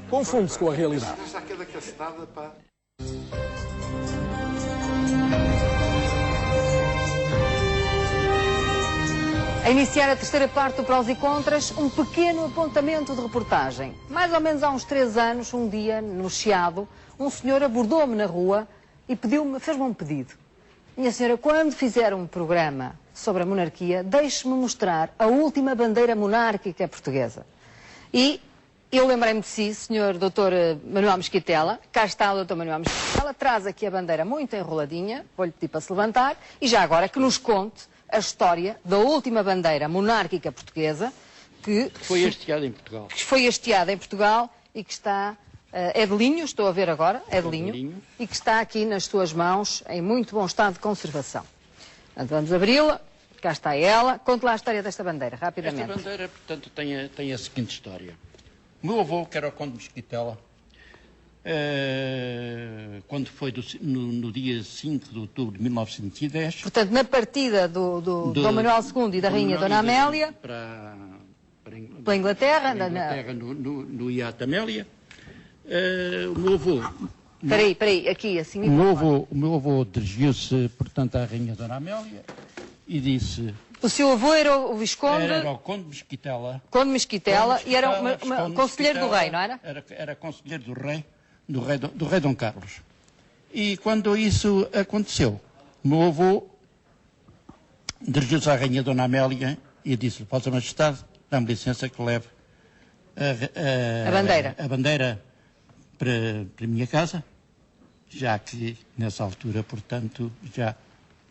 Confunde-se com a realidade. A iniciar a terceira parte do Prós e Contras, um pequeno apontamento de reportagem. Mais ou menos há uns 3 anos, um dia, no Chiado, um senhor abordou-me na rua e fez-me um pedido. Minha senhora, quando fizer um programa sobre a monarquia, deixe-me mostrar a última bandeira monárquica portuguesa. E eu lembrei-me de si, senhor Dr. Manuel Mesquitela. Cá está o Dr. Manuel Mesquitela, traz aqui a bandeira muito enroladinha, vou-lhe pedir para se levantar, e já agora que nos conte a história da última bandeira monárquica portuguesa que foi hasteada em Portugal. Que foi hasteada em Portugal e que está, é de linho, estou a ver agora, é de linho, e que está aqui nas suas mãos em muito bom estado de conservação. Portanto, vamos abri-la, cá está ela. Conte lá a história desta bandeira, rapidamente. Esta bandeira, portanto, tem a seguinte história. O meu avô, que era o Conde Mesquitela, quando foi no dia 5 de outubro de 1910... Portanto, na partida do Dom Manuel II e da Rainha Dona Amélia... Para a Inglaterra... no iate Amélia, o meu avô... Espera aí, aqui, assim... O meu avô dirigiu-se, portanto, à Rainha Dona Amélia e disse... O seu avô era o Visconde... Era o Conde Mesquitela. Conde Mesquitela, e era conselheiro do rei, não era? Era conselheiro do rei Dom Carlos. E quando isso aconteceu, o meu avô dirigiu-se à Rainha Dona Amélia e disse-lhe: Vossa Majestade, dá-me licença que leve a bandeira para a minha casa, já que nessa altura, portanto, já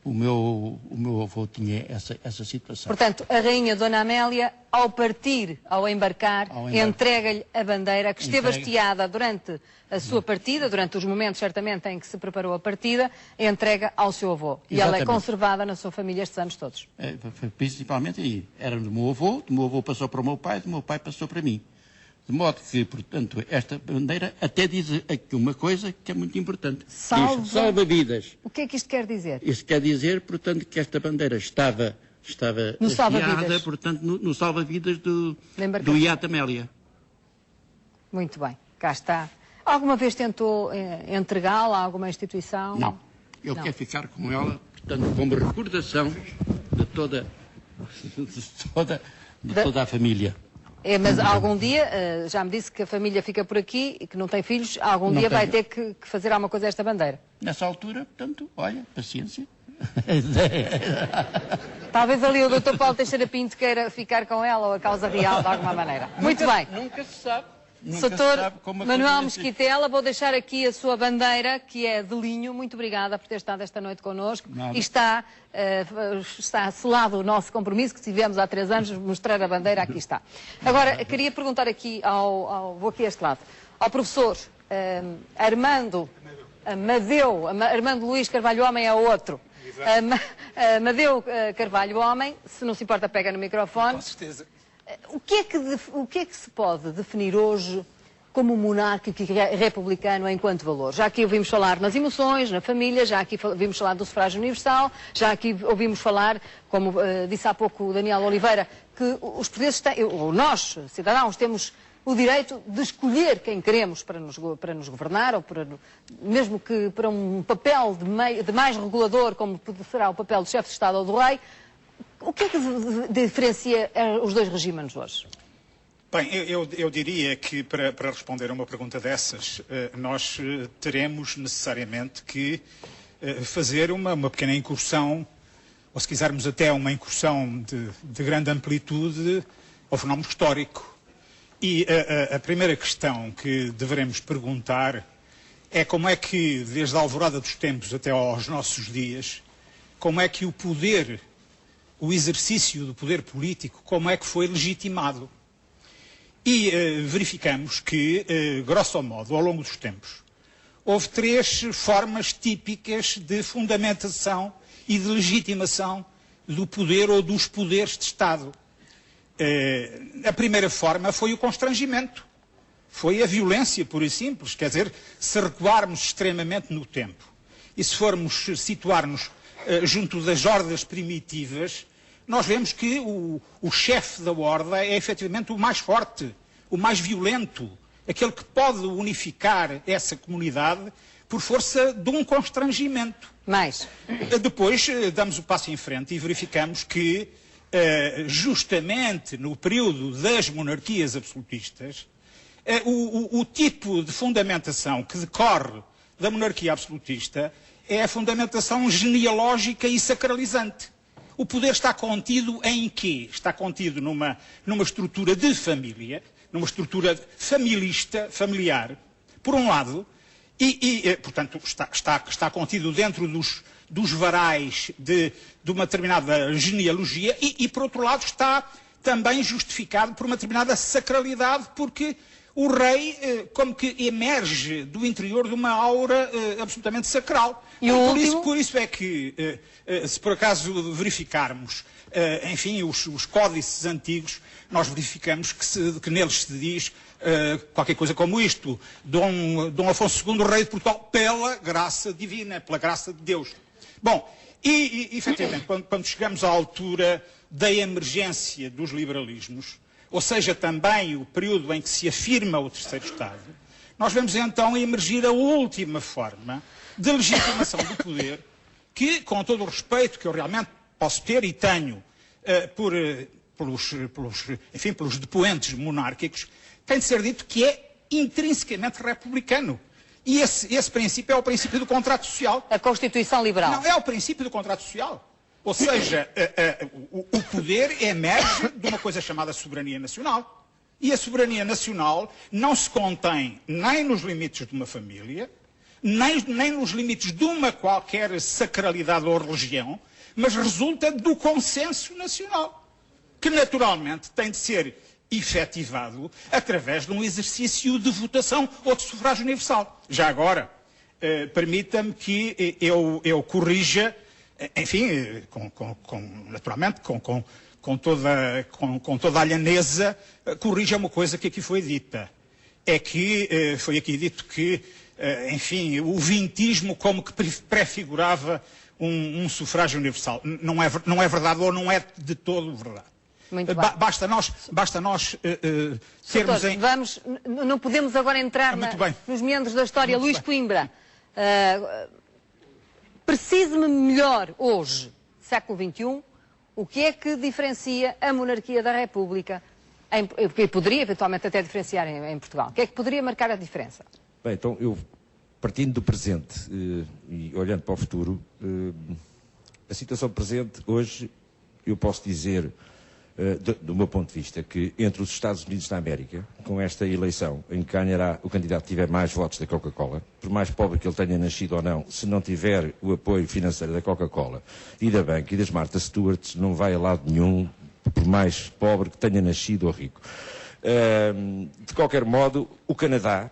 o meu avô tinha essa situação. Portanto, a Rainha Dona Amélia, ao embarcar, entrega-lhe a bandeira que esteve hasteada durante a sua partida, durante os momentos, certamente, em que se preparou a partida, entrega ao seu avô. E ela é conservada na sua família estes anos todos. Principalmente aí. Era do meu avô passou para o meu pai, do meu pai passou para mim. De modo que, portanto, esta bandeira até diz aqui uma coisa que é muito importante. Salva-vidas. O que é que isto quer dizer? Isto quer dizer, portanto, que esta bandeira estava hasteada, portanto, no salva-vidas do iate Amélia. Muito bem, cá está. Alguma vez tentou entregá-la a alguma instituição? Não. Eu quero ficar com ela, portanto, como recordação de toda a família. Mas algum dia, já me disse que a família fica por aqui e que não tem filhos, algum dia vai ter que fazer alguma coisa a esta bandeira. Nessa altura, portanto, olha, paciência. Talvez ali o Dr. Paulo Teixeira Pinto queira ficar com ela ou a causa real de alguma maneira. Muito bem. Nunca se sabe. Sr. Manuel Mesquitela, vou deixar aqui a sua bandeira, que é de linho. Muito obrigada por ter estado esta noite connosco. Nada. E está selado o nosso compromisso, que tivemos há 3 anos, mostrar a bandeira, aqui está. Agora, queria perguntar aqui vou aqui a este lado, ao professor Armando Luís Carvalho Homem é outro. Amadeu Carvalho Homem, se não se importa, pega no microfone. Com certeza. O que é que se pode definir hoje como monárquico e republicano enquanto valor? Já aqui ouvimos falar nas emoções, na família, já aqui ouvimos falar do sufrágio universal, já aqui ouvimos falar, como disse há pouco o Daniel Oliveira, que os portugueses têm, ou nós, cidadãos, temos o direito de escolher quem queremos para nos governar, ou mesmo que para um papel de mais regulador, como será o papel do chefe de Estado ou do rei. O que é que diferencia os dois regimes hoje? Bem, eu diria que para responder a uma pergunta dessas, nós teremos necessariamente que fazer uma pequena incursão, ou se quisermos até uma incursão de grande amplitude ao fenómeno histórico. E a primeira questão que deveremos perguntar é como é que, desde a alvorada dos tempos até aos nossos dias, como é que o exercício do poder político, como é que foi legitimado. E verificamos que, grosso modo, ao longo dos tempos, houve 3 formas típicas de fundamentação e de legitimação do poder ou dos poderes de Estado. A primeira forma foi o constrangimento, foi a violência pura e simples, quer dizer, se recuarmos extremamente no tempo e se formos situar-nos junto das hordas primitivas, nós vemos que o chefe da horda é efetivamente o mais forte, o mais violento, aquele que pode unificar essa comunidade por força de um constrangimento. Mais. Depois damos o passo em frente e verificamos que, justamente no período das monarquias absolutistas, o tipo de fundamentação que decorre da monarquia absolutista é a fundamentação genealógica e sacralizante. O poder está contido em quê? Está contido numa estrutura de família, numa estrutura familista, familiar, por um lado, portanto, está contido dentro dos varais de uma determinada genealogia e, por outro lado, está também justificado por uma determinada sacralidade, porque o rei como que emerge do interior de uma aura absolutamente sacral. E por isso é que, se por acaso verificarmos, enfim, os códices antigos, nós verificamos que neles se diz qualquer coisa como isto: Dom Afonso II, rei de Portugal, pela graça divina, pela graça de Deus. Bom, e efetivamente, quando chegamos à altura da emergência dos liberalismos, ou seja, também o período em que se afirma o terceiro Estado, nós vemos então emergir a última forma de legitimação do poder, que, com todo o respeito que eu realmente posso ter e tenho pelos depoentes monárquicos, tem de ser dito que é intrinsecamente republicano. E esse princípio é o princípio do contrato social. A Constituição Liberal. Não, é o princípio do contrato social. Ou seja, o poder emerge de uma coisa chamada soberania nacional. E a soberania nacional não se contém nem nos limites de uma família, nem nos limites de uma qualquer sacralidade ou religião, mas resulta do consenso nacional, que naturalmente tem de ser efetivado através de um exercício de votação ou de sufrágio universal. Já agora, permita-me que eu corrija, enfim, naturalmente, com toda a alhaneza, corrija uma coisa que aqui foi dita. É que foi aqui dito que, enfim, o vintismo como que prefigurava um sufrágio universal. Não é verdade, ou não é de todo verdade. Basta nós termos não podemos agora entrar nos meandros da história. Luís Coimbra, precise-me melhor hoje, século XXI, o que é que diferencia a monarquia da República, e poderia eventualmente até diferenciar em Portugal. O que é que poderia marcar a diferença? Bem, então eu, partindo do presente e olhando para o futuro, a situação presente hoje, eu posso dizer, do meu ponto de vista, que entre os Estados Unidos da América, com esta eleição, em que ganhará o candidato que tiver mais votos da Coca-Cola, por mais pobre que ele tenha nascido ou não, se não tiver o apoio financeiro da Coca-Cola e da Bank e das Martha Stewart, não vai a lado nenhum, por mais pobre que tenha nascido ou rico. De qualquer modo, o Canadá,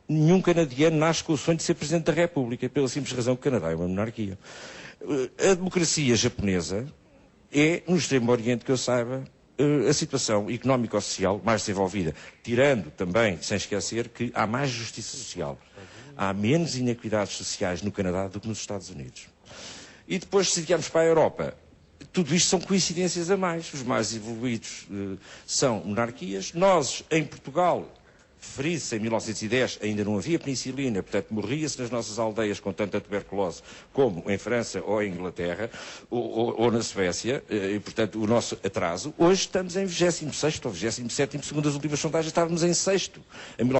nenhum canadiano nasce com o sonho de ser Presidente da República, pela simples razão que o Canadá é uma monarquia. A democracia japonesa é, no Extremo Oriente, que eu saiba, a situação económico-social mais desenvolvida. Tirando também, sem esquecer, que há mais justiça social. Há menos inequidades sociais no Canadá do que nos Estados Unidos. E depois, se viermos para a Europa, tudo isto são coincidências a mais. Os mais evoluídos são monarquias. Nós, em Portugal, referi-se em 1910, ainda não havia penicilina, portanto morria-se nas nossas aldeias com tanta tuberculose como em França ou em Inglaterra ou na Suécia, e portanto o nosso atraso. Hoje estamos em 26º ou 27º, segundo as últimas sondagens estávamos em 6º.